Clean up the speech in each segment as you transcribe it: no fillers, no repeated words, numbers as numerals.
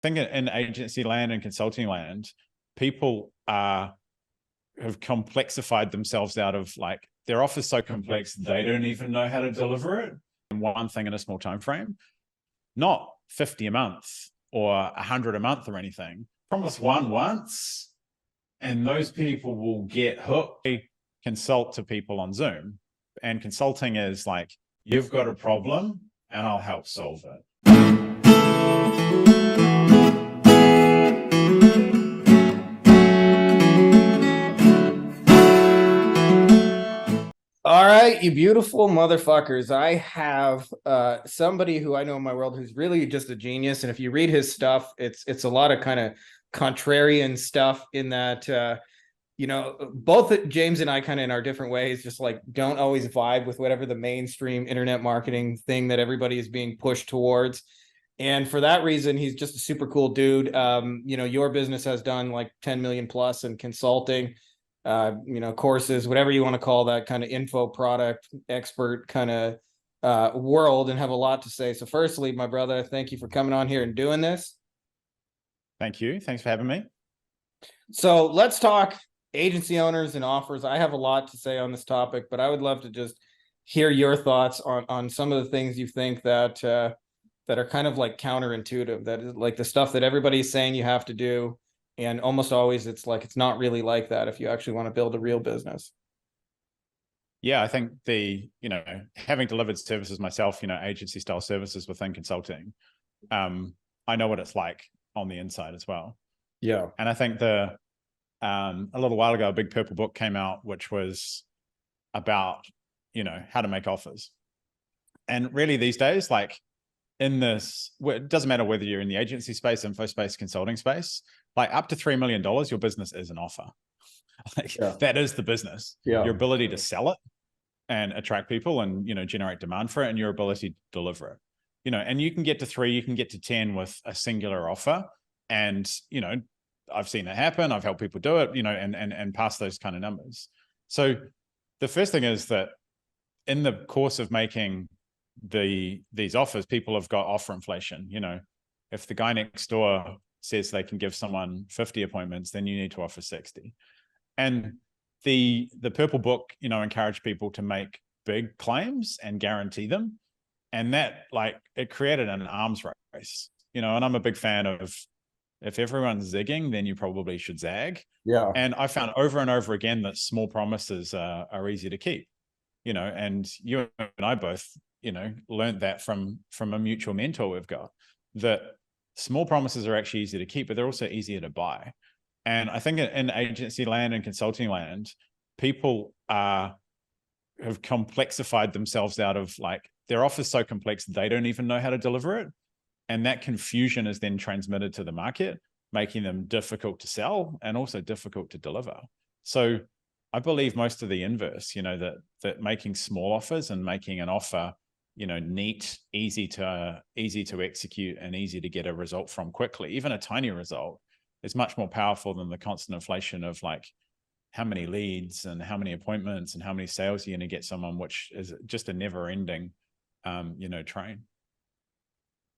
think in agency land and consulting land, people have complexified themselves out of like their offer's so complex they don't even know how to deliver it in one thing in a small time frame. Not 50 a month or 100 a month or anything. Promise one once, and those people will get hooked. They consult to people on Zoom, and consulting is like, you've got a problem and I'll help solve it. All right, you beautiful motherfuckers. I have somebody who I know in my world who's really just a genius. And if you read his stuff, it's a lot of kind of contrarian stuff in that, both James and I kind of in our different ways, just like don't always vibe with whatever the mainstream internet marketing thing that everybody is being pushed towards. And for that reason, he's just a super cool dude. Your business has done like 10 million plus in consulting. Courses, whatever you want to call that kind of info product expert kind of world, and have a lot to say. So firstly, my brother, thank you for coming on here and doing this. Thank you. Thanks for having me. So let's talk agency owners and offers. I have a lot to say on this topic, but I would love to just hear your thoughts on some of the things you think that are kind of like counterintuitive, that is like the stuff that everybody's saying you have to do. And almost always it's like, it's not really like that if you actually want to build a real business. Yeah, I think having delivered services myself, agency style services within consulting, I know what it's like on the inside as well. Yeah. And I think a little while ago, a big purple book came out, which was about, how to make offers. And really these days, like it doesn't matter whether you're in the agency space, info space, consulting space, like up to $3 million, your business is an offer. That is the business. Yeah. Your ability to sell it and attract people and, generate demand for it, and your ability to deliver it, and you can get to 3, you can get to 10 with a singular offer. And, I've seen that happen. I've helped people do it, and pass those kind of numbers. So the first thing is that in the course of making these offers, people have got offer inflation. If the guy next door says they can give someone 50 appointments, then you need to offer 60. And the purple book, encouraged people to make big claims and guarantee them. And that, it created an arms race, and I'm a big fan of, if everyone's zigging, then you probably should zag. Yeah. And I found over and over again that small promises are easy to keep, and you and I both, learned that from a mutual mentor we've got, that small promises are actually easy to keep, but they're also easier to buy. And I think in agency land and consulting land, people have complexified themselves out of like their offer's so complex they don't even know how to deliver it. And that confusion is then transmitted to the market, making them difficult to sell and also difficult to deliver. So I believe most of the inverse, that making small offers and making an offer, neat, easy to execute and easy to get a result from quickly, even a tiny result, is much more powerful than the constant inflation of like how many leads and how many appointments and how many sales you're going to get someone, which is just a never ending, train.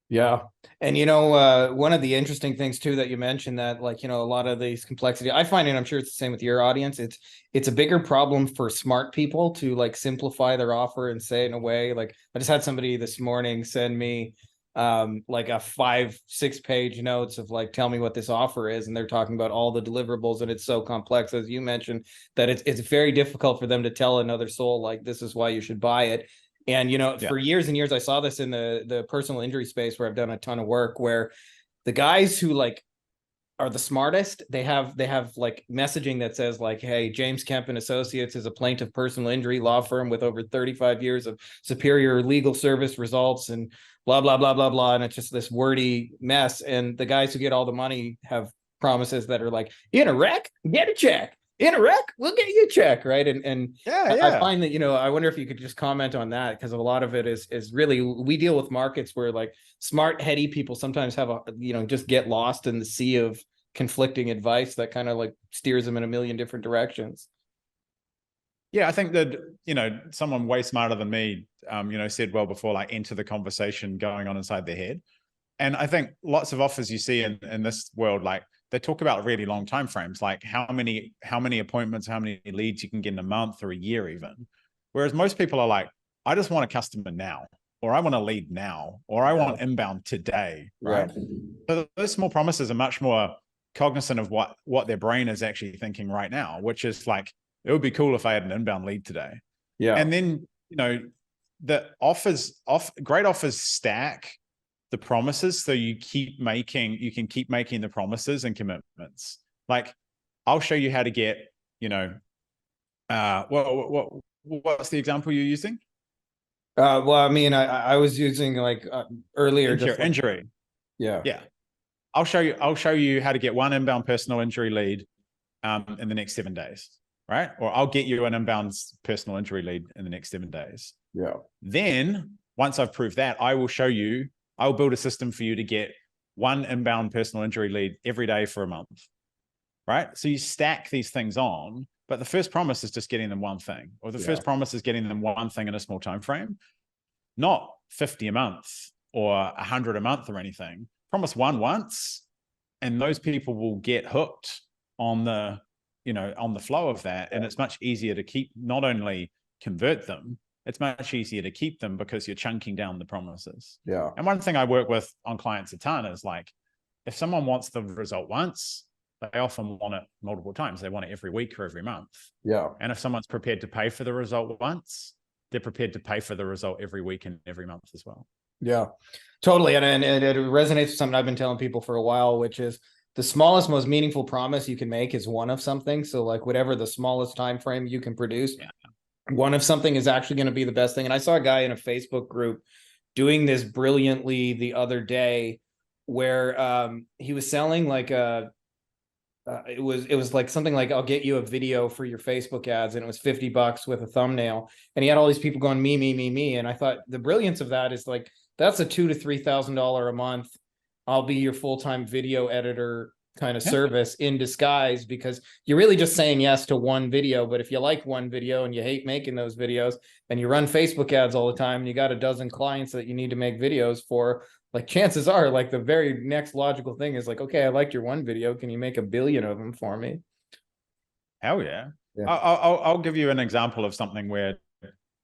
Yeah. And, one of the interesting things too, that you mentioned that a lot of these complexity, I find, and I'm sure it's the same with your audience, it's a bigger problem for smart people to like simplify their offer and say it in a way. Like I just had somebody this morning send me like a 5-6 page notes of like, tell me what this offer is. And they're talking about all the deliverables, and it's so complex, as you mentioned, that it's very difficult for them to tell another soul, like, this is why you should buy it. And, for years and years, I saw this in the personal injury space where I've done a ton of work, where the guys who like are the smartest, they have like messaging that says like, hey, James Kemp and Associates is a plaintiff personal injury law firm with over 35 years of superior legal service results and blah, blah, blah, blah, blah. And it's just this wordy mess. And the guys who get all the money have promises that are like, in a wreck, get a check. In a wreck, we'll get you a check, right? And I find that, I wonder if you could just comment on that, because a lot of it is really, we deal with markets where like smart, heady people sometimes have just get lost in the sea of conflicting advice that kind of like steers them in a million different directions. Yeah, I think that, someone way smarter than me, said well before, like, enter the conversation going on inside their head. And I think lots of offers you see in this world, like they talk about really long time frames, like how many appointments, how many leads you can get in a month or a year even. Whereas most people are like, I just want a customer now, or I want a lead now, or I want inbound today, right? So those small promises are much more cognizant of what their brain is actually thinking right now, which is like, it would be cool if I had an inbound lead today. Yeah. And then, the great offers stack the promises, so you can keep making the promises and commitments. Like, I'll show you how to get, what's the example you're using? Well, I mean, I was using like earlier injury. Yeah. I'll show you how to get one inbound personal injury lead in the next 7 days, right? Or I'll get you an inbound personal injury lead in the next 7 days. Yeah. Then once I've proved that, I will build a system for you to get one inbound personal injury lead every day for a month, right? So you stack these things on, but the first promise is just getting them one thing, or the first promise is getting them one thing in a small time frame, not 50 a month or 100 a month or anything. Promise one once, and those people will get hooked on the flow of that. And it's much easier to keep, not only convert them, it's much easier to keep them because you're chunking down the promises. Yeah. And one thing I work with on clients a ton is like, if someone wants the result once, they often want it multiple times. They want it every week or every month. Yeah. And if someone's prepared to pay for the result once, they're prepared to pay for the result every week and every month as well. Yeah, totally. And it resonates with something I've been telling people for a while, which is the smallest, most meaningful promise you can make is one of something. So like whatever the smallest time frame you can produce, one of something is actually going to be the best thing. And I saw a guy in a Facebook group doing this brilliantly the other day, where he was selling like it was like something like, I'll get you a video for your Facebook ads, and it was $50 with a thumbnail, and he had all these people going me. And I thought the brilliance of that is like, that's a $2,000 to $3,000 a month, I'll be your full-time video editor kind of service in disguise, because you're really just saying yes to one video. But if you like one video and you hate making those videos, and you run Facebook ads all the time, and you got a dozen clients that you need to make videos for, like chances are like the very next logical thing is like, okay, I liked your one video, can you make 1 billion of them for me? Hell yeah. I'll give you an example of something where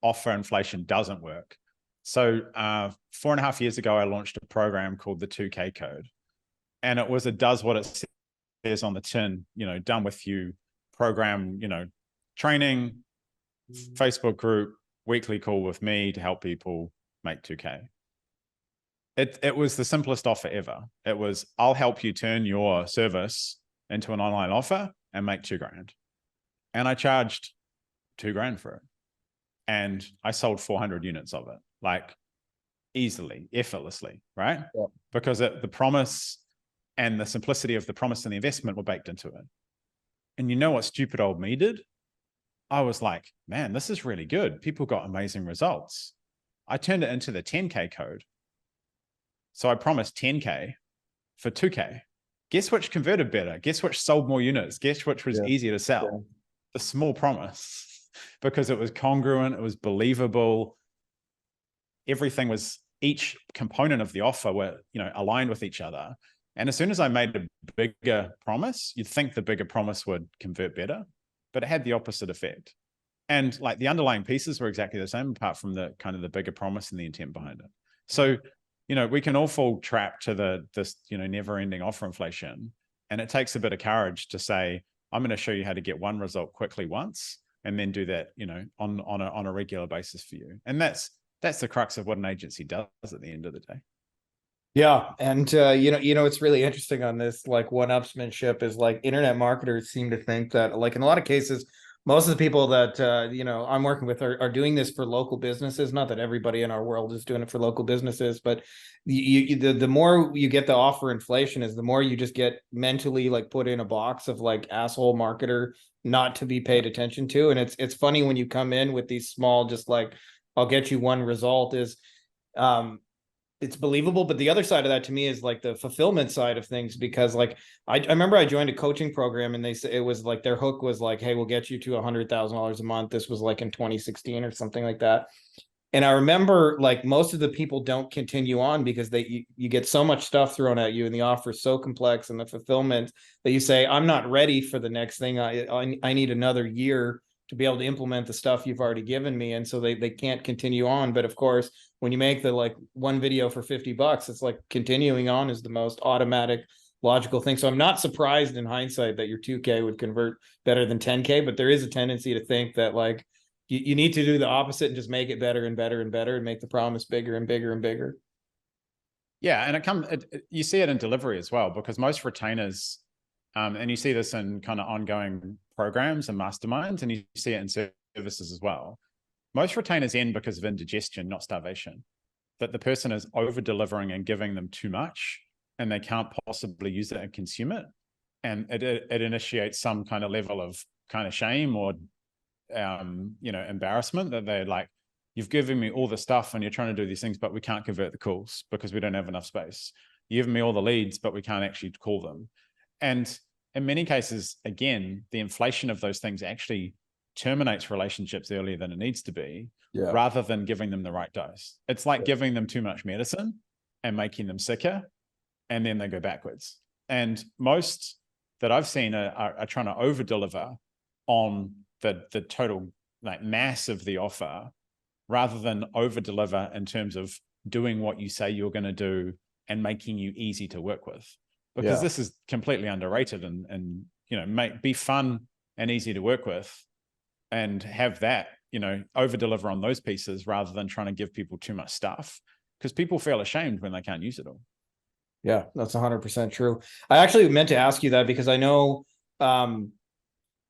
offer inflation doesn't work. So 4.5 years ago, I launched a program called the 2K Code. And it was, it does what it says on the tin, done with you program, training, Facebook group, weekly call with me to help people make 2K. It was the simplest offer ever. It was, I'll help you turn your service into an online offer and make $2,000. And I charged $2,000 for it. And I sold 400 units of it, like easily, effortlessly, right? Yeah. Because the promise and the simplicity of the promise and the investment were baked into it. And you know what stupid old me did? I was like, man, this is really good. People got amazing results. I turned it into the 10K code. So I promised 10K for 2K. Guess which converted better? Guess which sold more units? Guess which was easier to sell? Yeah. The small promise, because it was congruent, it was believable. Everything was, each component of the offer were, aligned with each other. And as soon as I made a bigger promise, you'd think the bigger promise would convert better, but it had the opposite effect. And like the underlying pieces were exactly the same, apart from the kind of the bigger promise and the intent behind it. So, we can all fall trapped to this never-ending offer inflation. And it takes a bit of courage to say, I'm going to show you how to get one result quickly once, and then do that, on a regular basis for you. And that's the crux of what an agency does at the end of the day. Yeah. And, it's really interesting on this, like one-upsmanship is like internet marketers seem to think that, like in a lot of cases, most of the people that, I'm working with are doing this for local businesses. Not that everybody in our world is doing it for local businesses, but the more you get the offer inflation is the more you just get mentally like put in a box of like asshole marketer not to be paid attention to. And it's funny when you come in with these small, just like, I'll get you one result is, it's believable. But the other side of that to me is like the fulfillment side of things, because like I remember I joined a coaching program, and they said it was like their hook was like, hey, we'll get you to $100,000 a month. This was like in 2016 or something like that. And I remember like most of the people don't continue on because you get so much stuff thrown at you and the offer is so complex and the fulfillment that you say, I'm not ready for the next thing. I need another year to be able to implement the stuff you've already given me. And so they can't continue on. But of course, when you make the like one video for $50, it's like continuing on is the most automatic, logical thing. So I'm not surprised in hindsight that your 2K would convert better than 10K, but there is a tendency to think that like, you need to do the opposite and just make it better and better and better and make the promise bigger and bigger and bigger. Yeah, and you see it in delivery as well, because most retainers, and you see this in kind of ongoing programs and masterminds, and you see it in services as well. Most retainers end because of indigestion, not starvation. That the person is over delivering and giving them too much, and they can't possibly use it and consume it, and it initiates some kind of level of kind of shame or embarrassment, that they're like, you've given me all the stuff and you're trying to do these things, but we can't convert the calls because we don't have enough space. You've given me all the leads, but we can't actually call them. And in many cases, again, the inflation of those things actually terminates relationships earlier than it needs to be, rather than giving them the right dose. It's like giving them too much medicine and making them sicker, and then they go backwards. And most that I've seen are trying to over deliver on the total like mass of the offer, rather than over deliver in terms of doing what you say you're going to do and making you easy to work with, because this is completely underrated, and be fun and easy to work with, and have that, over deliver on those pieces rather than trying to give people too much stuff, because people feel ashamed when they can't use it all. Yeah, that's 100% true. I actually meant to ask you that because I know,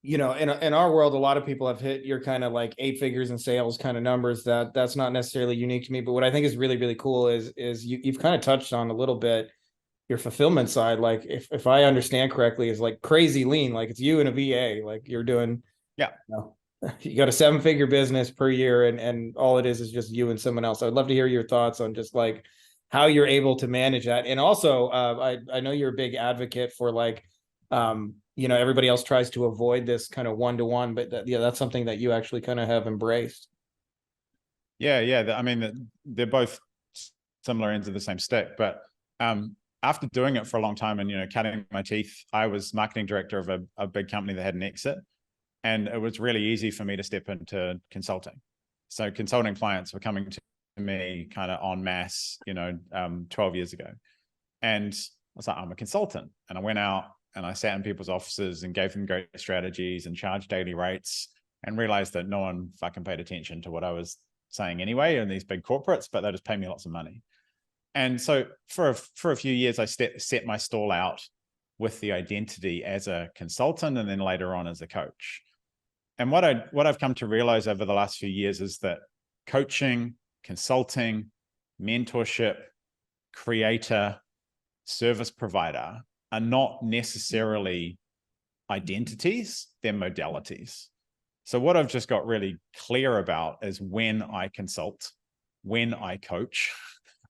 in our world, a lot of people have hit your kind of like 8 figures in sales kind of numbers. That's not necessarily unique to me, but what I think is really, really cool is you've kind of touched on a little bit your fulfillment side. Like if I understand correctly, is like crazy lean. Like it's you and a VA, like you're doing, you got a 7-figure business per year, and all it is just you and someone else. I'd love to hear your thoughts on just like how you're able to manage that. And also, I know you're a big advocate for like, everybody else tries to avoid this kind of one-to-one, but that's something that you actually kind of have embraced. Yeah. I mean, they're both similar ends of the same stick, but after doing it for a long time and, cutting my teeth, I was marketing director of a big company that had an exit, and it was really easy for me to step into consulting. So consulting clients were coming to me kind of en masse, 12 years ago. And I was like, I'm a consultant. And I went out and I sat in people's offices and gave them great strategies and charged daily rates, and realized that no one fucking paid attention to what I was saying anyway in these big corporates, but they just pay me lots of money. And so for a few years, I set my stall out with the identity as a consultant, and then later on as a coach. And what I've come to realize over the last few years is that coaching, consulting, mentorship, creator, service provider are not necessarily identities, they're modalities. So what I've just got really clear about is when I consult, when I coach,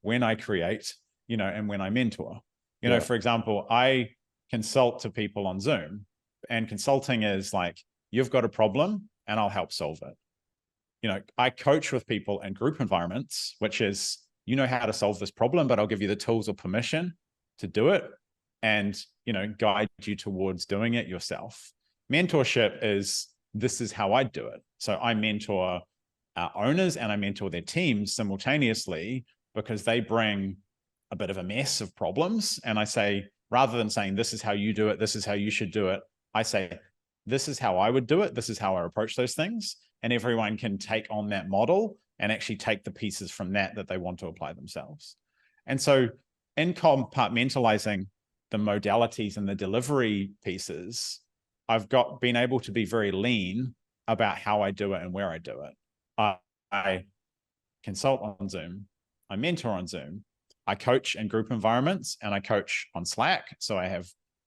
when I create, and when I mentor. For example, I consult to people on Zoom, and consulting is like, you've got a problem and I'll help solve it. I coach with people in group environments, which is, how to solve this problem, but I'll give you the tools or permission to do it, and, guide you towards doing it yourself. Mentorship is, this is how I do it. So I mentor our owners and I mentor their teams simultaneously, because they bring a bit of a mess of problems. And I say, rather than saying, this is how you do it, this is how you should do it, I say, this is how I would do it, this is how I approach those things. And everyone can take on that model and actually take the pieces from that they want to apply themselves. And so in compartmentalizing the modalities and the delivery pieces, I've been able to be very lean about how I do it and where I do it. I consult on Zoom, I mentor on Zoom, I coach in group environments, and I coach on Slack. So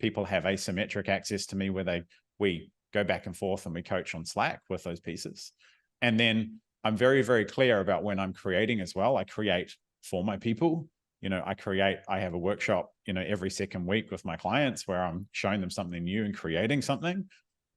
people have asymmetric access to me where we go back and forth and we coach on Slack with those pieces. And then I'm very, very clear about when I'm creating as well. I create for my people. I have a workshop, every second week with my clients where I'm showing them something new and creating something.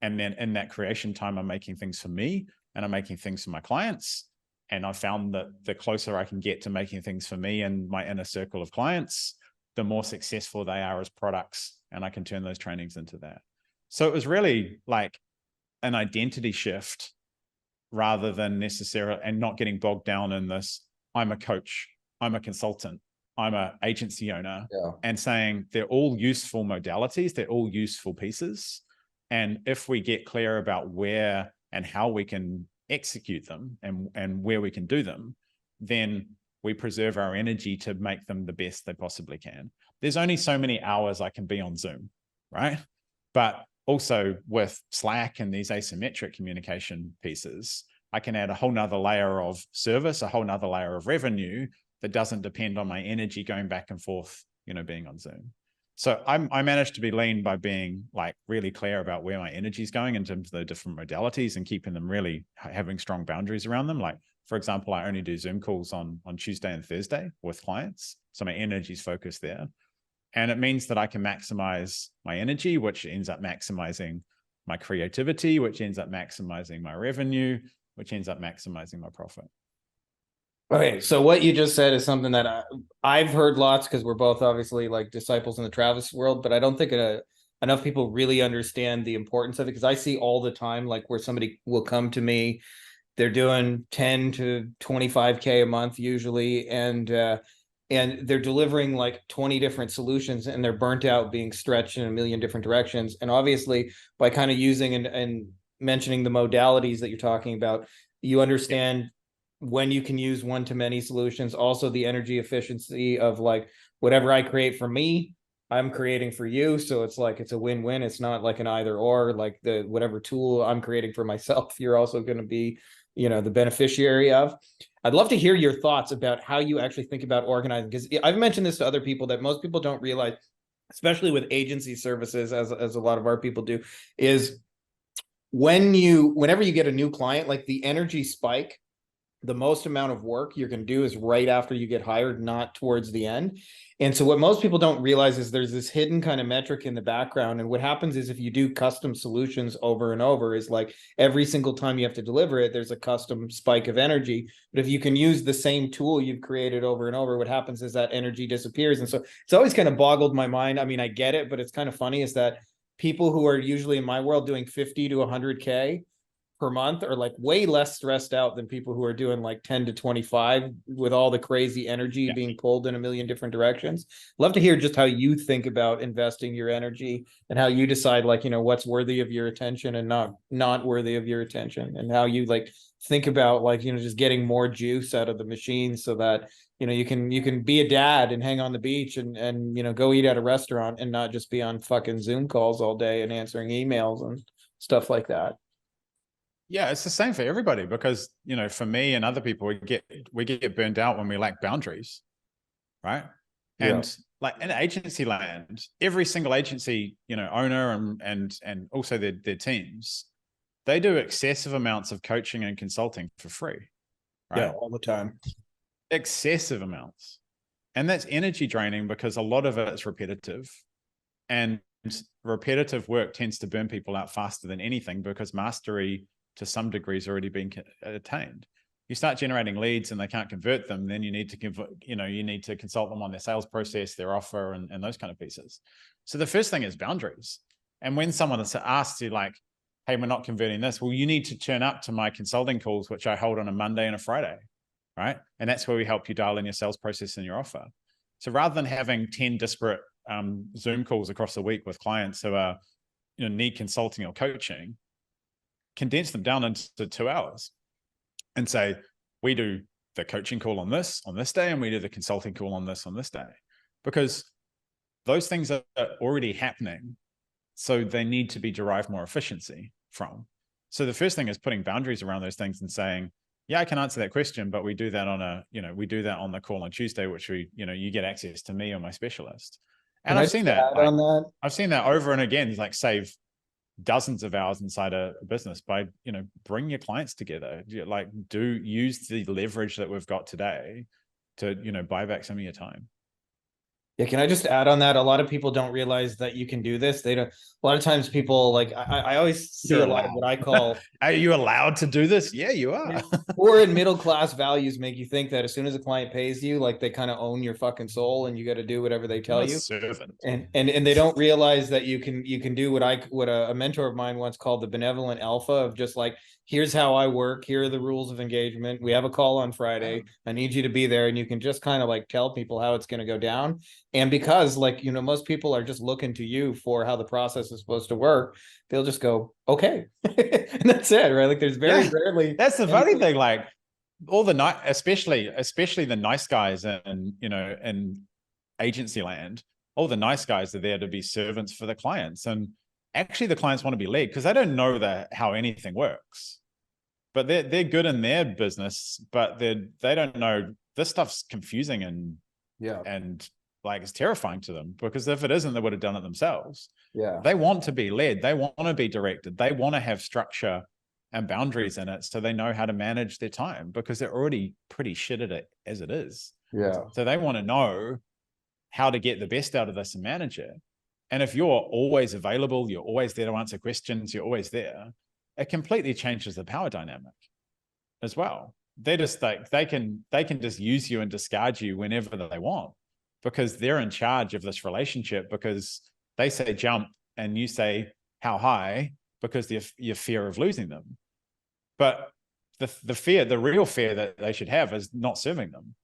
And then in that creation time, I'm making things for me and I'm making things for my clients. And I found that the closer I can get to making things for me and my inner circle of clients, the more successful they are as products, and I can turn those trainings into that. So it was really like an identity shift rather than necessarily, and not getting bogged down in this, I'm a coach, I'm a consultant, I'm an agency owner, and saying they're all useful modalities, they're all useful pieces. And if we get clear about where and how we can execute them and where we can do them, then we preserve our energy to make them the best they possibly can. There's only so many hours I can be on Zoom, right? But also with Slack and these asymmetric communication pieces, I can add a whole nother layer of service, a whole nother layer of revenue that doesn't depend on my energy going back and forth, being on Zoom. So I managed to be lean by being like really clear about where my energy is going in terms of the different modalities and keeping them really having strong boundaries around them. Like, for example, I only do Zoom calls on Tuesday and Thursday with clients. So my energy is focused there. And it means that I can maximize my energy, which ends up maximizing my creativity, which ends up maximizing my revenue, which ends up maximizing my profit. Okay, so what you just said is something that I've heard lots, because we're both obviously like disciples in the Travis world, but I don't think enough people really understand the importance of it, because I see all the time, like where somebody will come to me, they're doing 10 to 25K a month usually, and they're delivering like 20 different solutions, and they're burnt out, being stretched in a million different directions. And obviously by kind of using and mentioning the modalities that you're talking about, you understand when you can use one-to-many solutions, also the energy efficiency of like whatever I create for me, I'm creating for you. So it's like, it's a win-win. It's not like an either or, like the whatever tool I'm creating for myself, you're also going to be, the beneficiary of. I'd love to hear your thoughts about how you actually think about organizing, because I've mentioned this to other people that most people don't realize, especially with agency services, as a lot of our people do, is whenever you get a new client, like the energy spike, the most amount of work you're going to do is right after you get hired, not towards the end. And so what most people don't realize is there's this hidden kind of metric in the background. And what happens is if you do custom solutions over and over, is like every single time you have to deliver it, there's a custom spike of energy. But if you can use the same tool you've created over and over, what happens is that energy disappears. And so it's always kind of boggled my mind. I mean, I get it, but it's kind of funny is that people who are usually in my world doing 50 to 100K per month are like way less stressed out than people who are doing like 10 to 25 with all the crazy energy being pulled in a million different directions. Love to hear just how you think about investing your energy and how you decide like, what's worthy of your attention and not worthy of your attention, and how you like think about like, just getting more juice out of the machine so that, you can be a dad and hang on the beach and go eat at a restaurant and not just be on fucking Zoom calls all day and answering emails and stuff like that. Yeah, it's the same for everybody, because, for me and other people, we get burned out when we lack boundaries, right? Yeah. And like in agency land, every single agency, owner and also their teams, they do excessive amounts of coaching and consulting for free, right? Yeah, all the time. Excessive amounts. And that's energy draining because a lot of it is repetitive, and repetitive work tends to burn people out faster than anything, because mastery to some degree has already been attained. You start generating leads and they can't convert them, then you need to consult them on their sales process, their offer, and those kind of pieces. So the first thing is boundaries. And when someone asks you like, hey, we're not converting this, well, you need to turn up to my consulting calls, which I hold on a Monday and a Friday, right? And that's where we help you dial in your sales process and your offer. So rather than having 10 disparate Zoom calls across the week with clients who are, need consulting or coaching, condense them down into 2 hours and say, we do the coaching call on this day, and we do the consulting call on this day, because those things are already happening. So they need to be derived more efficiency from. So the first thing is putting boundaries around those things and saying, yeah, I can answer that question, but we do that on the call on Tuesday, which you get access to me or my specialist. And I've seen that. I've seen that over and again, like save dozens of hours inside a business by, bring your clients together, like use the leverage that we've got today to, buy back some of your time. Yeah, can I just add on that? A lot of people don't realize that you can do this. They don't. A lot of times, people like I always see You're a lot of allowed. what I call Are you allowed to do this? Yeah, you are. poor and middle class values make you think that as soon as a client pays you, like they kind of own your fucking soul, and you got to do whatever they I'm tell a you. servant. And they don't realize that you can do what a mentor of mine once called the benevolent alpha of just like, here's how I work, here are the rules of engagement, we have a call on Friday, I need you to be there, and you can just kind of like tell people how it's going to go down. And because like, you know, most people are just looking to you for how the process is supposed to work, they'll just go okay. And that's it, right? Like there's very Yeah, rarely that's the funny anything. thing. Like all the night, especially the nice guys, and you know, in agency land, all the nice guys are there to be servants for the clients, and actually the clients want to be led because they don't know how anything works, but they're good in their business, but they don't know this stuff's confusing Yeah, and like it's terrifying to them, because if it isn't, they would have done it themselves. yeah, They want to be led, they want to be directed, they want to have structure and boundaries in it so they know how to manage their time, because they're already pretty shit at it as it is. yeah, So they want to know how to get the best out of this and manage it. And if you're always available, you're always there to answer questions, you're always there, it completely changes the power dynamic as well. They're just like, they can just use you and discard you whenever they want, because they're in charge of this relationship, because they say jump and you say how high, because your fear of losing them. But the real fear that they should have is not serving them.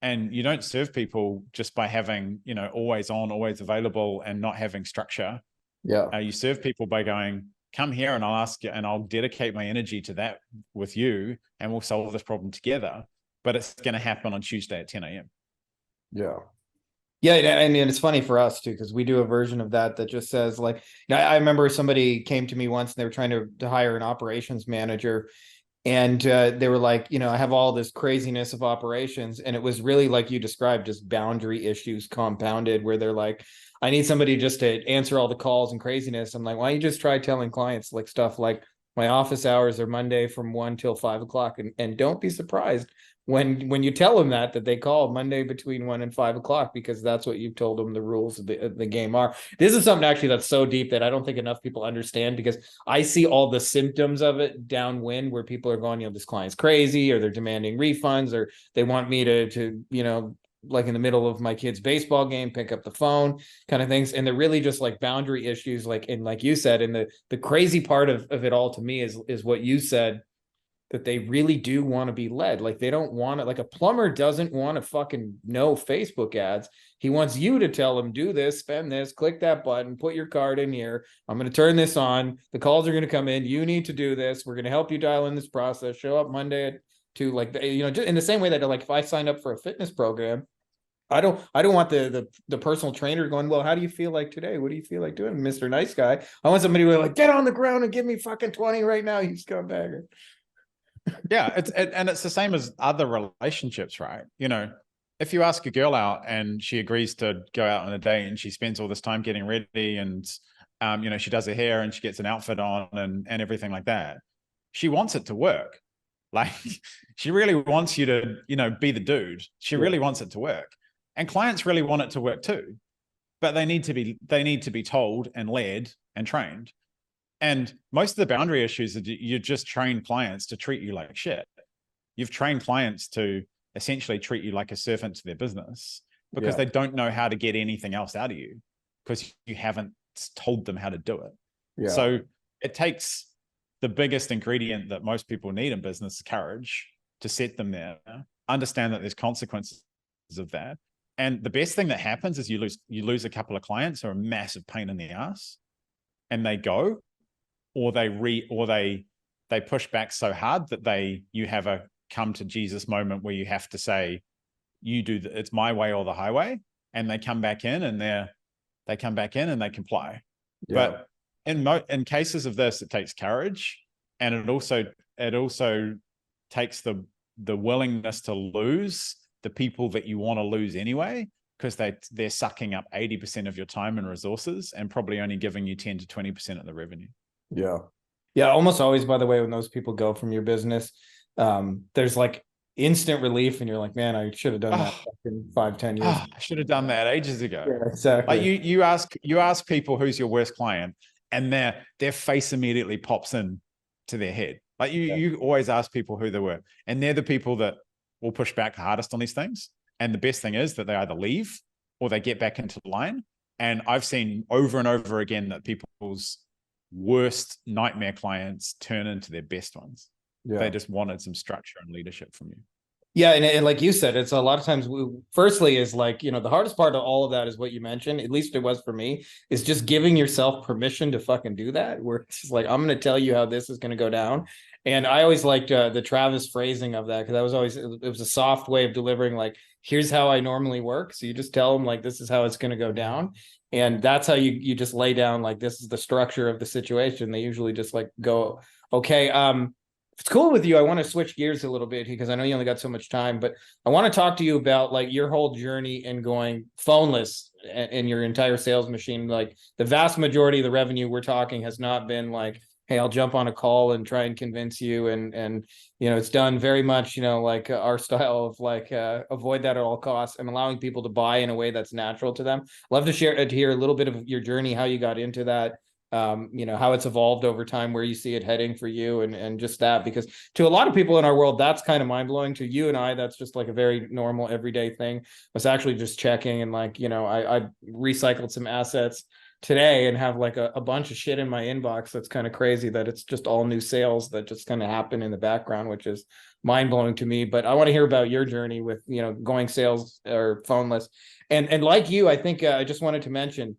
And you don't serve people just by having, you know, always on, always available and not having structure. yeah. You serve people by going, come here and I'll ask you, and I'll dedicate my energy to that with you, and we'll solve this problem together. But it's going to happen on Tuesday at 10 a.m. Yeah. Yeah, and it's funny for us too, because we do a version of that that just says like, you know, I remember somebody came to me once and they were trying to hire an operations manager, and they were like, you know, I have all this craziness of operations, and it was really like you described, just boundary issues compounded, where they're like, I need somebody just to answer all the calls and craziness. I'm like, why don't you just try telling clients like stuff like, my office hours are Monday from 1 till 5 o'clock, and don't be surprised when you tell them that they call Monday between 1 and 5 o'clock, because that's what you've told them the rules of the game are. This is something actually that's so deep that I don't think enough people understand, because I see all the symptoms of it downwind, where people are going, you know, this client's crazy, or they're demanding refunds, or they want me to, you know, like in the middle of my kid's baseball game, pick up the phone kind of things. And they're really just like boundary issues. Like, and like you said, and the crazy part of it all to me is what you said, that they really do want to be led. Like they don't want it. Like a plumber doesn't want to fucking know Facebook ads. He wants you to tell him, do this, spend this, click that button, put your card in here. I'm going to turn this on. The calls are going to come in. You need to do this. We're going to help you dial in this process. Show up Monday at 2. Like, you know, just in the same way that like if I signed up for a fitness program, I don't want the personal trainer going, well, how do you feel like today? What do you feel like doing, Mr. Nice Guy? I want somebody who like, get on the ground and give me fucking 20 right now, you scumbagger. Yeah, and it's the same as other relationships, right? You know, if you ask a girl out and she agrees to go out on a date and she spends all this time getting ready, and you know, she does her hair and she gets an outfit on and everything like that, she wants it to work. Like she really wants you to, you know, be the dude. She really wants it to work. And clients really want it to work too. But they need to be told and led and trained. And most of the boundary issues are you just train clients to treat you like shit. You've trained clients to essentially treat you like a servant to their business, because they don't know how to get anything else out of you, because you haven't told them how to do it. Yeah. So it takes the biggest ingredient that most people need in business, courage, to set them there, understand that there's consequences of that. And the best thing that happens is you lose a couple of clients who are a massive pain in the ass, and they go, or they push back so hard that you have a come to Jesus moment where you have to say, it's my way or the highway, and they come back in and they comply. Yeah. But in cases of this, it takes courage, and it also takes the willingness to lose the people that you want to lose anyway, because they're sucking up 80% of your time and resources and probably only giving you 10 to 20% of the revenue. Yeah. Yeah. Almost always, by the way, when those people go from your business, there's like instant relief, and you're like, man, I should have done that Oh, in 5, 10 years. I should have done that ages ago. Yeah, Like exactly. you ask people who's your worst client, and their face immediately pops in to their head. Like you always ask people who they were, and they're the people that will push back the hardest on these things. And the best thing is that they either leave or they get back into line. And I've seen over and over again that people's worst nightmare clients turn into their best ones. Yeah. They just wanted some structure and leadership from you. Yeah, and like you said, it's a lot of times. Firstly, is like, you know, the hardest part of all of that is what you mentioned. At least it was for me. Is just giving yourself permission to fucking do that. Where it's just like, I'm going to tell you how this is going to go down. And I always liked the Travis phrasing of that, because I was always, it was a soft way of delivering, like, here's how I normally work. So you just tell them, like, this is how it's going to go down, and that's how you just lay down, like, this is the structure of the situation. They usually just like go, okay. If it's cool with you, I want to switch gears a little bit, because I know you only got so much time, but I want to talk to you about like your whole journey in going phoneless in your entire sales machine. Like the vast majority of the revenue we're talking has not been like, hey, I'll jump on a call and try and convince you. And you know, it's done very much, you know, like our style of like avoid that at all costs, and allowing people to buy in a way that's natural to them. Love to hear a little bit of your journey, how you got into that, you know, how it's evolved over time, where you see it heading for you, and just that, because to a lot of people in our world, that's kind of mind-blowing. To you and I, that's just like a very normal everyday thing. I was actually just checking, and like, you know, I recycled some assets today and have like a bunch of shit in my inbox. That's kind of crazy that it's just all new sales that just kind of happen in the background, which is mind-blowing to me. But I want to hear about your journey with, you know, going sales or phoneless. And like you, I think I just wanted to mention,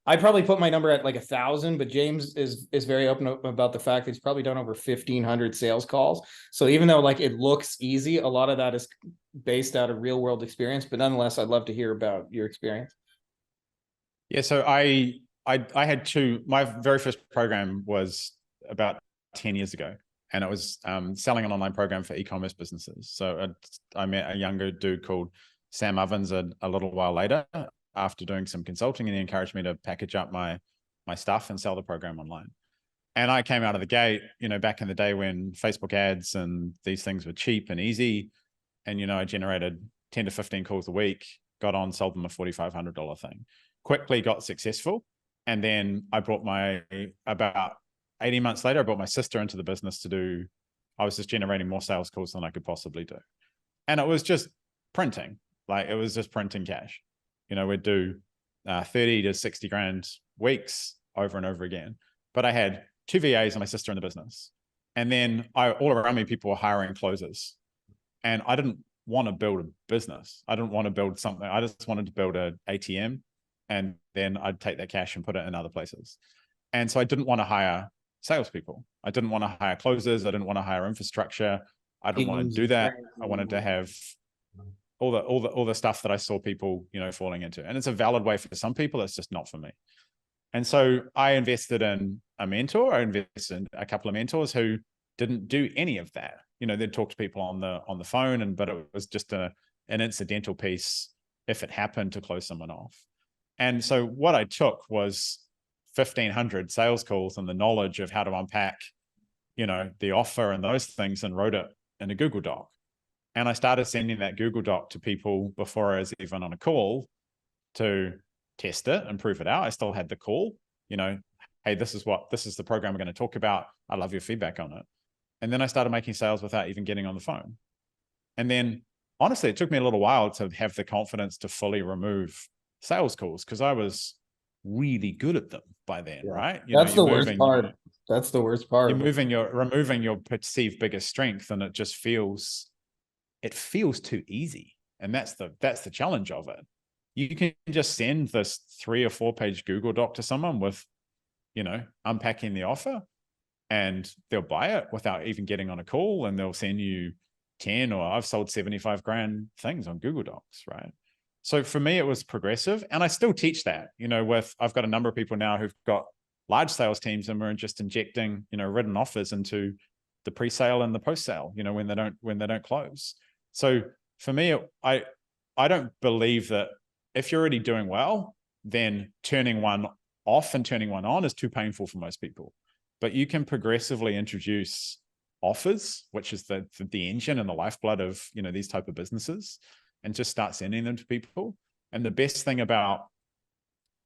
I'd probably put my number at like 1,000, but James is very open about the fact that he's probably done over 1,500 sales calls. So even though like it looks easy, a lot of that is based out of real world experience. But nonetheless, I'd love to hear about your experience. Yeah, so I had two. My very first program was about 10 years ago, and it was selling an online program for e-commerce businesses. So I met a younger dude called Sam Ovens a little while later, after doing some consulting, and he encouraged me to package up my stuff and sell the program online. And I came out of the gate, you know, back in the day when Facebook ads and these things were cheap and easy. And, you know, I generated 10 to 15 calls a week, got on, sold them a $4,500 thing, quickly got successful. And then I brought about 18 months later, I brought my sister into the business to do, I was just generating more sales calls than I could possibly do. And it was just printing, like it was just printing cash. You know, we'd do 30 to 60 grand weeks over and over again. But I had two VAs and my sister in the business. And then all around me, people were hiring closers. And I didn't want to build a business. I didn't want to build something. I just wanted to build an ATM, and then I'd take that cash and put it in other places. And so I didn't want to hire salespeople. I didn't want to hire closers. I didn't want to hire infrastructure. I didn't want to do that. I wanted to have all the stuff that I saw people, you know, falling into. And it's a valid way for some people. It's just not for me. And so I invested in a mentor. I invested in a couple of mentors who didn't do any of that. You know, they'd talk to people on the phone, but it was just an incidental piece if it happened to close someone off. And so what I took was 1,500 sales calls and the knowledge of how to unpack, you know, the offer and those things, and wrote it in a Google Doc. And I started sending that Google Doc to people before I was even on a call to test it and prove it out. I still had the call, you know, hey, this is the program we're going to talk about. I love your feedback on it. And then I started making sales without even getting on the phone. And then honestly, it took me a little while to have the confidence to fully remove sales calls, because I was really good at them by then, right? That's the worst part. That's the worst part. You're removing your perceived biggest strength, and it just feels too easy. And that's the challenge of it. You can just send this 3 or 4 page Google Doc to someone with, you know, unpacking the offer, and they'll buy it without even getting on a call, and they'll send you 10, or I've sold 75 grand things on Google Docs, right? So for me, it was progressive, and I still teach that, you know, I've got a number of people now who've got large sales teams, and we're just injecting, you know, written offers into the pre-sale and the post-sale, you know, when they don't close. So for me, I don't believe that if you're already doing well, then turning one off and turning one on is too painful for most people. But you can progressively introduce offers, which is the engine and the lifeblood of, you know, these type of businesses, and just start sending them to people. And the best thing about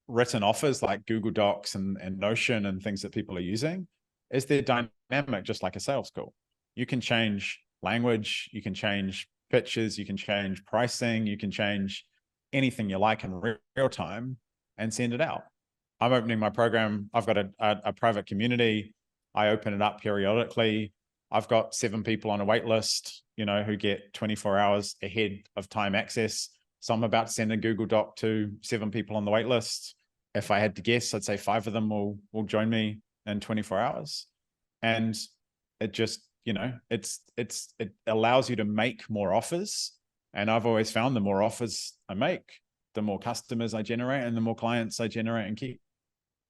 written offers like Google Docs and Notion and things that people are using is they're dynamic, just like a sales call. You can change language, you can change pitches, you can change pricing, you can change anything you like in real time and send it out. I'm opening my program. I've got a private community. I open it up periodically. I've got 7 people on a wait list, you know, who get 24 hours ahead of time access. So I'm about to send a Google Doc to 7 people on the wait list. If I had to guess, I'd say 5 of them will join me in 24 hours. And it just, you know, it allows you to make more offers. And I've always found the more offers I make, the more customers I generate and the more clients I generate and keep.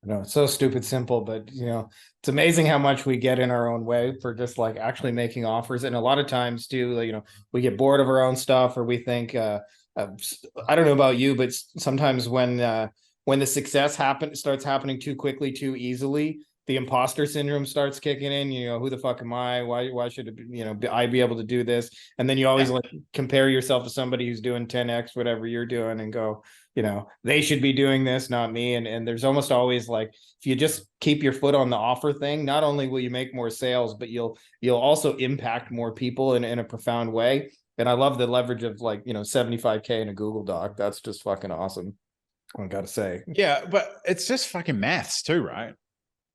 No, it's so stupid simple, but you know, it's amazing how much we get in our own way for just like actually making offers. And a lot of times too, you know, we get bored of our own stuff, or we think, I don't know about you, but sometimes when the success starts happening too quickly, too easily, the imposter syndrome starts kicking in. You know, who the fuck am I? Why should it be, you know, I be able to do this? And then you always like compare yourself to somebody who's doing 10x whatever you're doing and go, you know, they should be doing this, not me. And there's almost always like, if you just keep your foot on the offer thing, not only will you make more sales, but you'll also impact more people in a profound way. And I love the leverage of like, you know, 75K in a Google Doc. That's just fucking awesome, I gotta say. Yeah, but it's just fucking maths too, right?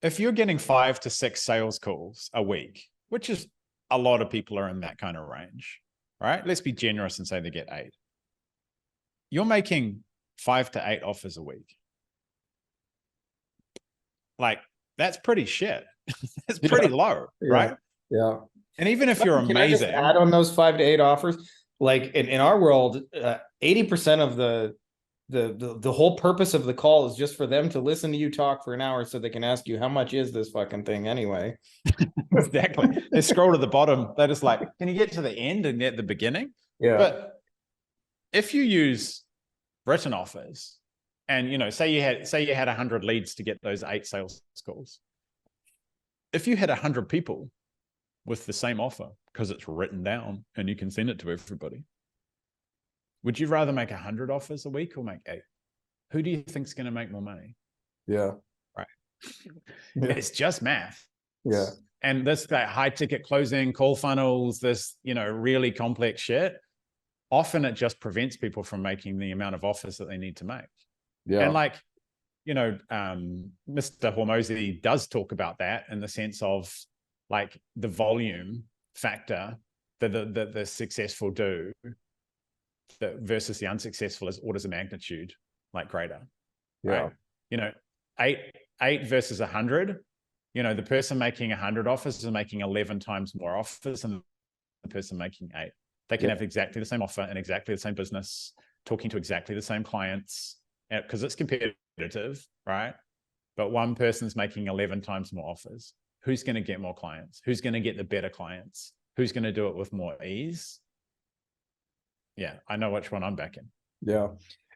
If you're getting 5 to 6 sales calls a week, which is a lot of people are in that kind of range, right? Let's be generous and say they get 8. You're making 5 to 8 offers a week. Like, that's pretty shit. It's pretty low, right? Yeah. And even if you're Can I just amazing, add on those 5 to 8 offers, like in our world, 80% of the whole purpose of the call is just for them to listen to you talk for an hour so they can ask you, how much is this fucking thing anyway? Exactly. They scroll to the bottom. They're just like, can you get to the end and at the beginning? Yeah. But if you use written offers and, you know, say you had 100 leads to get those 8 sales calls. If you had 100 people with the same offer because it's written down and you can send it to everybody, would you rather make 100 offers a week or make 8? Who do you think is going to make more money? Yeah. Right. Yeah. It's just math. Yeah. And this, that high ticket closing, call funnels, this, you know, really complex shit, often it just prevents people from making the amount of offers that they need to make. Yeah. And like, you know, Mr. Hormozy does talk about that in the sense of like the volume factor that the successful do versus the unsuccessful is orders of magnitude like greater. Yeah. Right? You know, 8 versus 100, you know, the person making 100 offers is making 11 times more offers than the person making 8. They can have exactly the same offer and exactly the same business, talking to exactly the same clients, because it's competitive, right? But one person's making 11 times more offers. Who's going to get more clients? Who's going to get the better clients? Who's going to do it with more ease? Yeah, I know which one I'm backing. Yeah.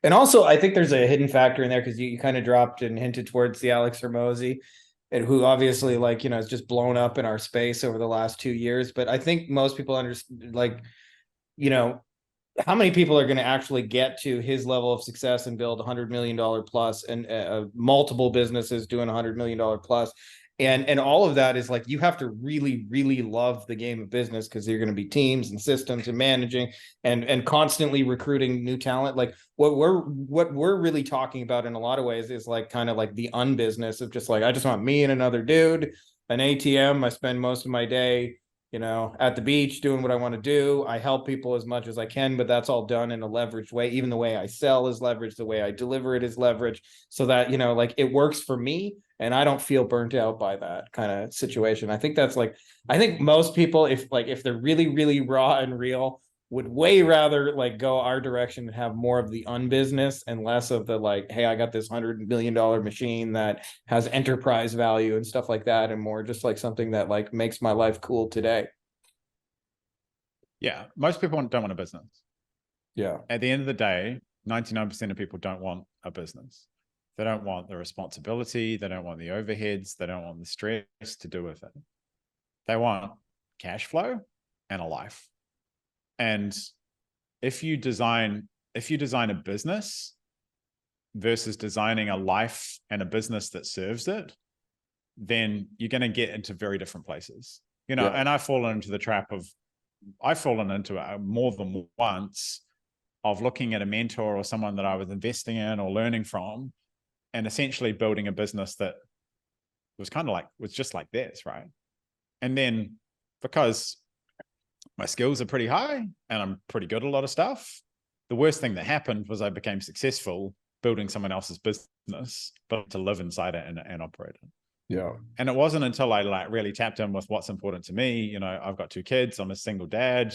And also, I think there's a hidden factor in there because you kind of dropped and hinted towards the Alex Hormozy, and who obviously, like, you know, has just blown up in our space over the last 2 years. But I think most people understand, like, you know, how many people are going to actually get to his level of success and build $100 million plus and multiple businesses doing $100 million plus. And all of that is like, you have to really, really love the game of business, because you're going to be teams and systems and managing and constantly recruiting new talent. Like what we're really talking about in a lot of ways is like kind of like the unbusiness of just like, I just want me and another dude, an ATM. I spend most of my day, you know, at the beach doing what I want to do. I help people as much as I can, but that's all done in a leveraged way. Even the way I sell is leveraged, the way I deliver it is leveraged, so that, you know, like it works for me and I don't feel burnt out by that kind of situation. I think that's like, I think most people, if they're really, really raw and real, would way rather like go our direction and have more of the unbusiness and less of the like, hey, I got this $100 million machine that has enterprise value and stuff like that, and more just like something that like makes my life cool today. Yeah, most people don't want a business. Yeah. At the end of the day, 99% of people don't want a business. They don't want the responsibility. They don't want the overheads. They don't want the stress to do with it. They want cash flow and a life. And if you design a business versus designing a life and a business that serves it, then you're going to get into very different places, you know. Yeah. And I've fallen into it more than once, of looking at a mentor or someone that I was investing in or learning from, and essentially building a business that was just like this, right? And then, because my skills are pretty high and I'm pretty good at a lot of stuff, the worst thing that happened was I became successful building someone else's business, but to live inside it and operate it. Yeah. And it wasn't until I like really tapped in with what's important to me. You know, I've got 2 kids, I'm a single dad,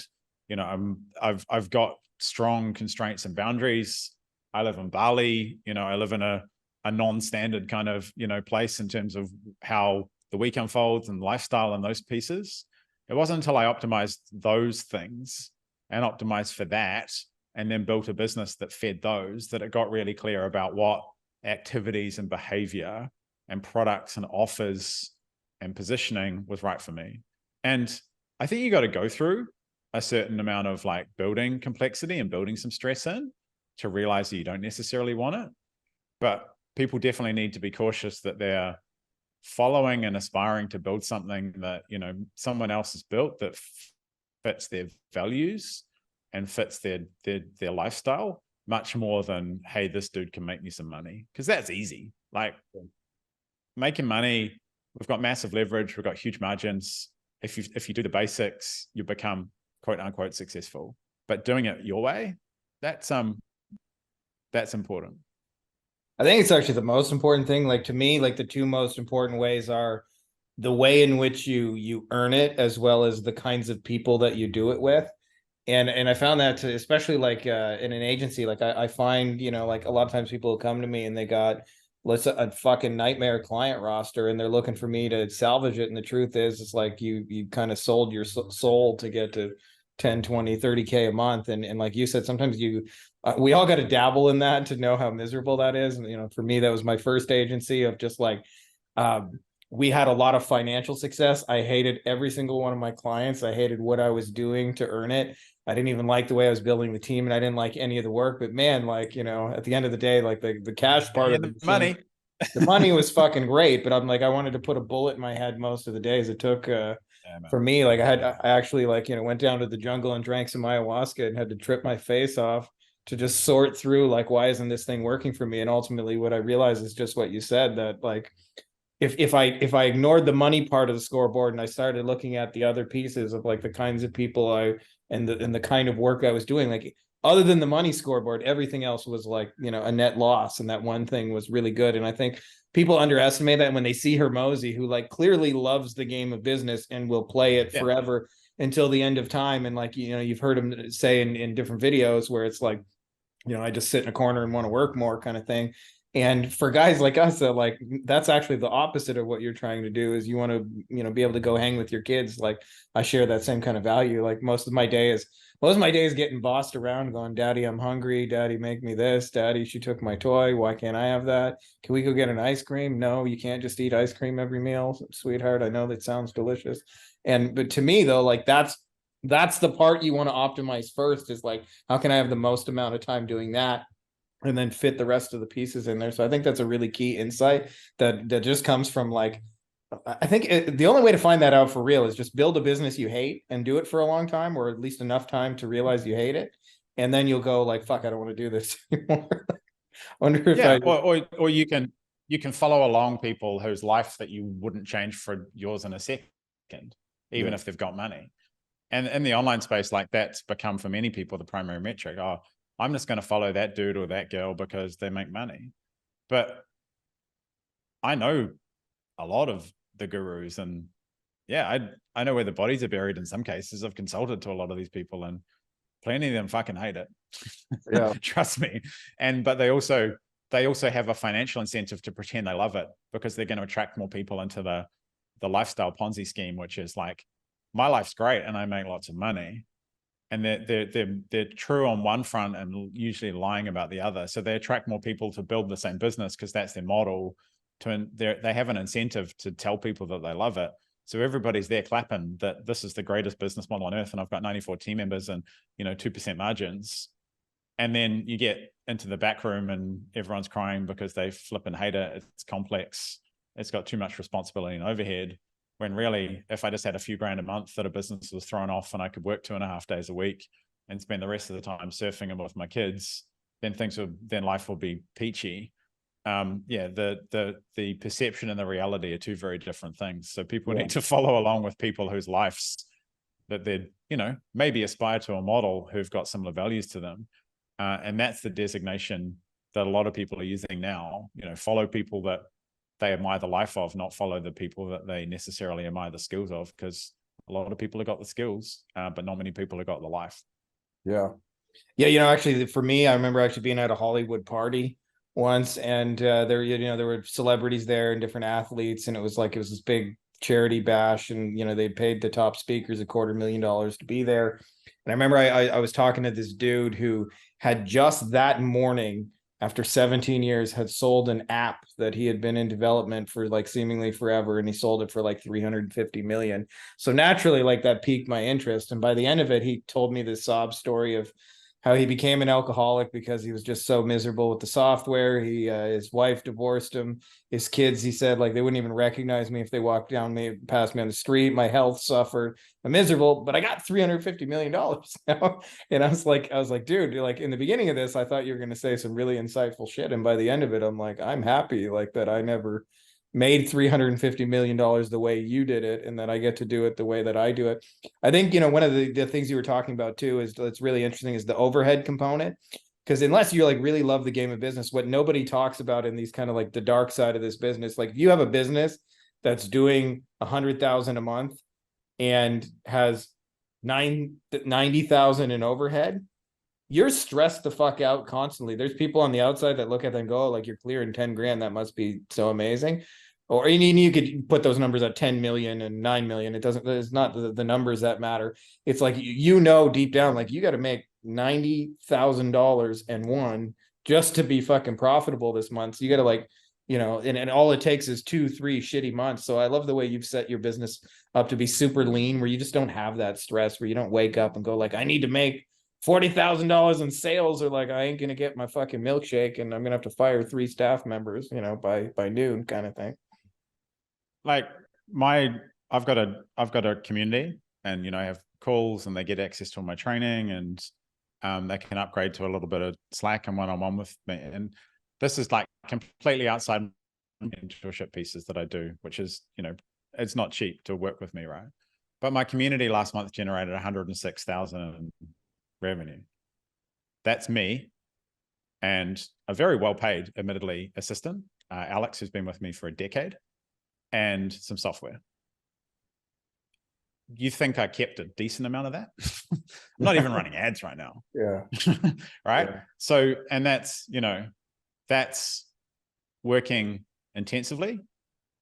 you know, I've got strong constraints and boundaries. I live in Bali, you know, I live in a non-standard kind of, you know, place in terms of how the week unfolds and lifestyle and those pieces. It wasn't until I optimized those things and optimized for that, and then built a business that fed those, that it got really clear about what activities and behavior and products and offers and positioning was right for me. And I think you got to go through a certain amount of like building complexity and building some stress in to realize that you don't necessarily want it. But people definitely need to be cautious that they're following and aspiring to build something that, you know, someone else has built that fits their values and fits their lifestyle much more than, hey, this dude can make me some money. Because that's easy. Like making money, we've got massive leverage, we've got huge margins. If you do the basics, you become quote unquote successful. But doing it your way, that's important. I think it's actually the most important thing. Like to me, like the 2 most important ways are the way in which you earn it, as well as the kinds of people that you do it with. And I found that especially like in an agency, like I find, you know, like a lot of times people will come to me and they got a fucking nightmare client roster and they're looking for me to salvage it. And the truth is, it's like you kind of sold your soul to get to 10, 20, 30K a month. And like you said, sometimes we all got to dabble in that to know how miserable that is. And, you know, for me, that was my first agency of just like, we had a lot of financial success. I hated every single one of my clients. I hated what I was doing to earn it. I didn't even like the way I was building the team, and I didn't like any of the work. But man, like, you know, at the end of the day, like the cash part of the money, the money was fucking great. But I'm like, I wanted to put a bullet in my head most of the days. It took for me, like I actually like, you know, went down to the jungle and drank some ayahuasca and had to trip my face off to just sort through like, why isn't this thing working for me? And ultimately what I realized is just what you said, that like if I ignored the money part of the scoreboard and I started looking at the other pieces of like the kinds of people and the kind of work I was doing, like other than the money scoreboard, everything else was like, you know, a net loss. And that one thing was really good. And I think people underestimate that when they see Hermosi, who like clearly loves the game of business and will play it forever until the end of time. And like, you know, you've heard him say in different videos where it's like, you know, I just sit in a corner and want to work more kind of thing. And for guys like us, that like, that's actually the opposite of what you're trying to do, is you want to, you know, be able to go hang with your kids. Like I share that same kind of value. Like most of my day is getting bossed around going, Daddy, I'm hungry. Daddy, make me this. Daddy, she took my toy. Why can't I have that? Can we go get an ice cream? No, you can't just eat ice cream every meal, sweetheart. I know that sounds delicious. But to me though, like that's the part you want to optimize first, is like, how can I have the most amount of time doing that? And then fit the rest of the pieces in there. So I think that's a really key insight that just comes from like, I think the only way to find that out for real is just build a business you hate and do it for a long time, or at least enough time to realize you hate it. And then you'll go like, fuck, I don't want to do this anymore. I wonder if or you can follow along people whose life that you wouldn't change for yours in a second, even if they've got money. And in the online space, like that's become for many people the primary metric. Oh, I'm just going to follow that dude or that girl because they make money. But I know a lot of the gurus, and I know where the bodies are buried in some cases. I've consulted to a lot of these people and plenty of them fucking hate it. Yeah. Trust me. But they also have a financial incentive to pretend they love it, because they're going to attract more people into the lifestyle Ponzi scheme, which is like, my life's great and I make lots of money. And they're true on one front and usually lying about the other. So they attract more people to build the same business because that's their model. They have an incentive to tell people that they love it. So everybody's there clapping that this is the greatest business model on earth, and I've got 94 team members and 2% margins. And then you get into the back room and everyone's crying because they flip and hate it. It's complex. It's got too much responsibility and overhead. When really, if I just had a few grand a month that a business was thrown off and I could work 2.5 days a week and spend the rest of the time surfing and with my kids, then life will be peachy. The perception and the reality are two very different things. So people need to follow along with people whose lives that they'd, maybe aspire to a model who've got similar values to them. And that's the designation that a lot of people are using now. Follow people that they admire the life of, not follow the people that they necessarily admire the skills of, because a lot of people have got the skills, but not many people have got the life. Yeah. Yeah. Actually, for me, I remember actually being at a Hollywood party once, and there were celebrities there and different athletes, and it was this big charity bash, and they paid the top speakers $250,000 to be there. And I remember I was talking to this dude who had just that morning, after 17 years, had sold an app that he had been in development for seemingly forever, and he sold it for $350 million. So naturally, that piqued my interest. And by the end of it, he told me this sob story of how he became an alcoholic because he was just so miserable with the software. His wife divorced him. His kids, he said, they wouldn't even recognize me if they walked past me on the street. My health suffered. I'm miserable, but I got $350 million now. And I was like, dude, in the beginning of this, I thought you were going to say some really insightful shit. And by the end of it, I'm like, I'm happy that I never made $350 million the way you did it, and that I get to do it the way that I do it. I think, one of the things you were talking about too is that's really interesting is the overhead component. Because unless you really love the game of business, what nobody talks about in these kind of the dark side of this business, if you have a business that's doing 100,000 a month and has 90,000 in overhead, you're stressed the fuck out constantly. There's people on the outside that look at them and go, you're clearing 10 grand. That must be so amazing. Or you could put those numbers at 10 million and 9 million. It's not the numbers that matter. It's deep down, you got to make $90,000 and one just to be fucking profitable this month. So you got to and all it takes is 2-3 shitty months. So I love the way you've set your business up to be super lean, where you just don't have that stress, where you don't wake up and go I need to make $40,000 in sales, or I ain't gonna get my fucking milkshake and I'm gonna have to fire 3 staff members, by noon, kind of thing. I've got a community, and I have calls, and they get access to all my training, and they can upgrade to a little bit of Slack and one-on-one with me. And this is completely outside mentorship pieces that I do, which is, it's not cheap to work with me, right? But my community last month generated 106,000 revenue. That's me and a very well-paid, admittedly, assistant, Alex, who's been with me for a decade, and some software. You think I kept a decent amount of that? I'm not even running ads right now. Yeah. Right. Yeah. So, and that's working intensively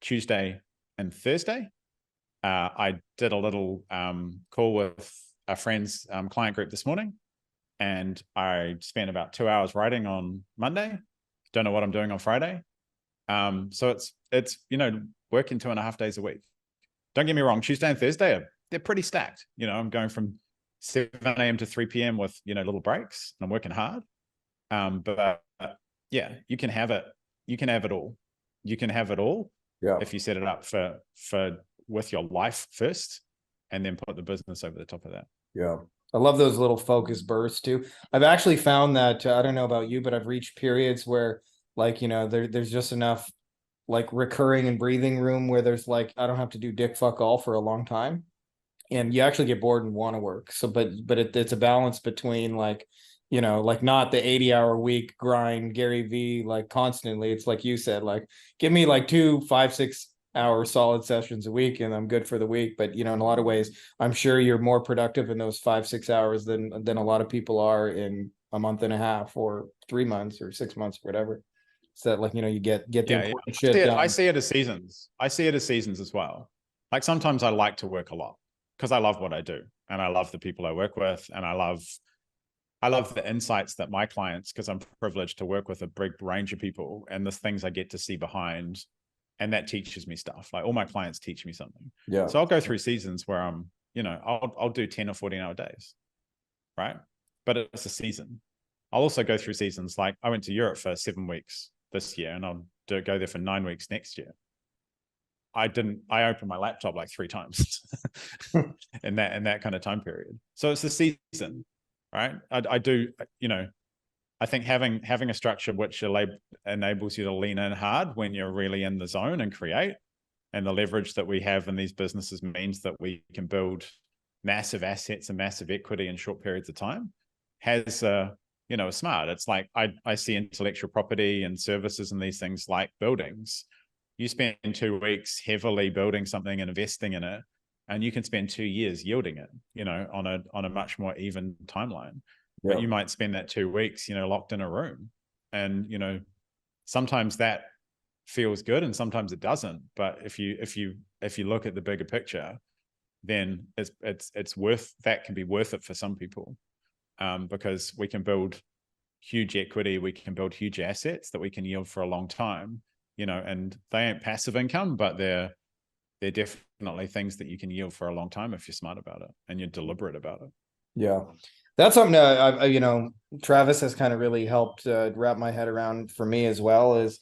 Tuesday and Thursday. I did a little call with a friend's client group this morning, and I spent about 2 hours writing on Monday. Don't know what I'm doing on Friday. So it's working 2.5 days a week. Don't get me wrong, Tuesday and Thursday they're pretty stacked. I'm going from 7 a.m. to 3 p.m. with little breaks, and I'm working hard. But yeah, you can have it. You can have it all. You can have it all. Yeah. If you set it up for with your life first, and then put the business over the top of that. Yeah. I love those little focus bursts too. I've actually found that, I don't know about you, but I've reached periods where there's just enough recurring and breathing room where there's I don't have to do dick fuck all for a long time. And you actually get bored and want to work. So, but it's a balance between not the 80-hour week grind, Gary V, constantly. It's like you said, give me 2 5-6 hour solid sessions a week and I'm good for the week. But in a lot of ways, I'm sure you're more productive in those 5-6 hours than a lot of people are in a month and a half or 3 months or 6 months, whatever. So that you get the important shit done. I see it as seasons. I see it as seasons as well. Sometimes I like to work a lot because I love what I do, and I love the people I work with, and I love the insights that my clients, because I'm privileged to work with a big range of people, and the things I get to see behind and that teaches me stuff. Like all my clients teach me something. Yeah. So I'll go through seasons where I'm, I'll do 10 or 14-hour days, right? But it's a season. I'll also go through seasons. Like I went to Europe for 7 weeks this year, and I'll go there for 9 weeks next year. I opened my laptop like 3 times in that kind of time period. So it's the season, right? I do, I think having a structure which enables you to lean in hard when you're really in the zone and create, and the leverage that we have in these businesses means that we can build massive assets and massive equity in short periods of time, has smart. It's like I see intellectual property and services and these things like buildings. You spend 2 weeks heavily building something and investing in it, and you can spend 2 years yielding it, on a much more even timeline. Yeah. But you might spend that 2 weeks, locked in a room, and sometimes that feels good and sometimes it doesn't. But if you look at the bigger picture, then it's worth, that can be worth it for some people, because we can build huge equity, we can build huge assets that we can yield for a long time, and they ain't passive income, but they're definitely things that you can yield for a long time if you're smart about it and you're deliberate about it. Yeah. That's something that Travis has kind of really helped wrap my head around for me as well, is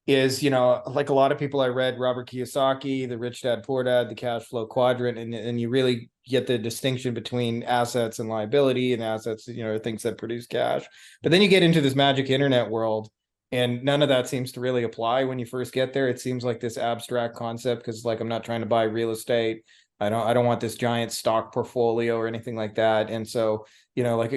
like a lot of people, I read Robert Kiyosaki, the Rich Dad Poor Dad, the cash flow quadrant, and you really get the distinction between assets and liability, and assets, things that produce cash. But then you get into this magic internet world, and none of that seems to really apply when you first get there. It seems like this abstract concept, because like, I'm not trying to buy real estate. I don't want this giant stock portfolio or anything like that. And so, but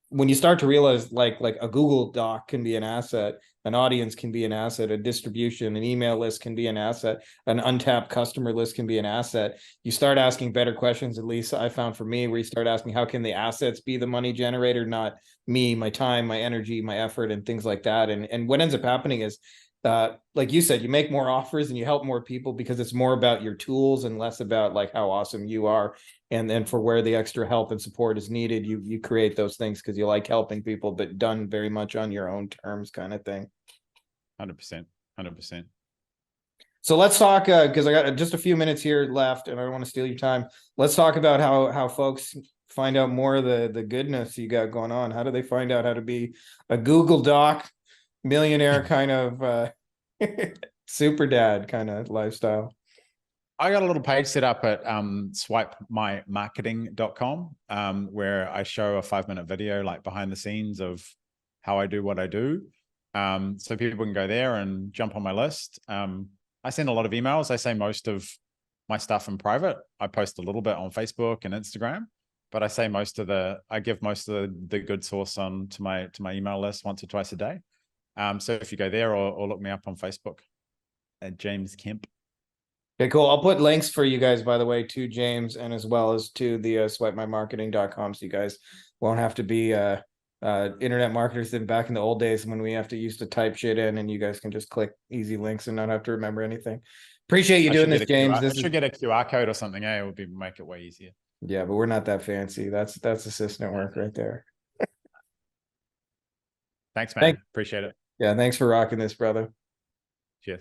when you start to realize like a Google Doc can be an asset, an audience can be an asset, a distribution, an email list can be an asset, an untapped customer list can be an asset. You start asking better questions, at least I found for me, where you start asking, how can the assets be the money generator, not me, my time, my energy, my effort, and things like that. And what ends up happening is, like you said, you make more offers and you help more people because it's more about your tools and less about like how awesome you are. And then for where the extra help and support is needed, you create those things because you like helping people, but done very much on your own terms, kind of thing. 100%. So let's talk, because I got just a few minutes here left and I don't want to steal your time. Let's talk about how folks find out more of the goodness you got going on. How do they find out how to be a Google Doc millionaire kind of super dad kind of lifestyle? I got a little page set up at swipemymarketing.com, where I show a 5-minute video like behind the scenes of how I do what I do. So people can go there and jump on my list. I send a lot of emails. I say most of my stuff in private. I post a little bit on Facebook and Instagram, but I say I give most of the good source to my email list once or twice a day. So if you go there or look me up on Facebook at James Kemp. Okay, cool. I'll put links for you guys, by the way, to James and as well as to the swipemymarketing.com, so you guys won't have to be internet marketers than back in the old days when we used to type shit in, and you guys can just click easy links and not have to remember anything. Appreciate you doing this, James. I should get a QR code or something. It would make it way easier. Yeah, but we're not that fancy. That's assistant work right there. Thanks, man. Appreciate it. Yeah, thanks for rocking this, brother. Cheers.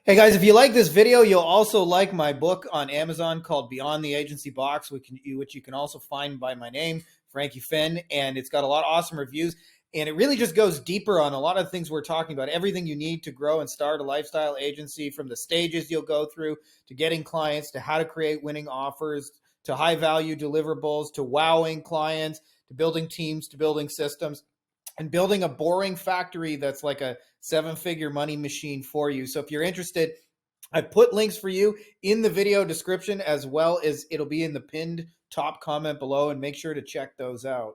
Hey guys, if you like this video, you'll also like my book on Amazon called Beyond the Agency Box, which you can also find by my name, Frankie Finn, and it's got a lot of awesome reviews, and it really just goes deeper on a lot of things we're talking about, everything you need to grow and start a lifestyle agency, from the stages you'll go through to getting clients, to how to create winning offers, to high value deliverables, to wowing clients, to building teams, to building systems, and building a boring factory that's like a 7-figure money machine for you. So if you're interested, I put links for you in the video description, as well as it'll be in the pinned top comment below, and make sure to check those out.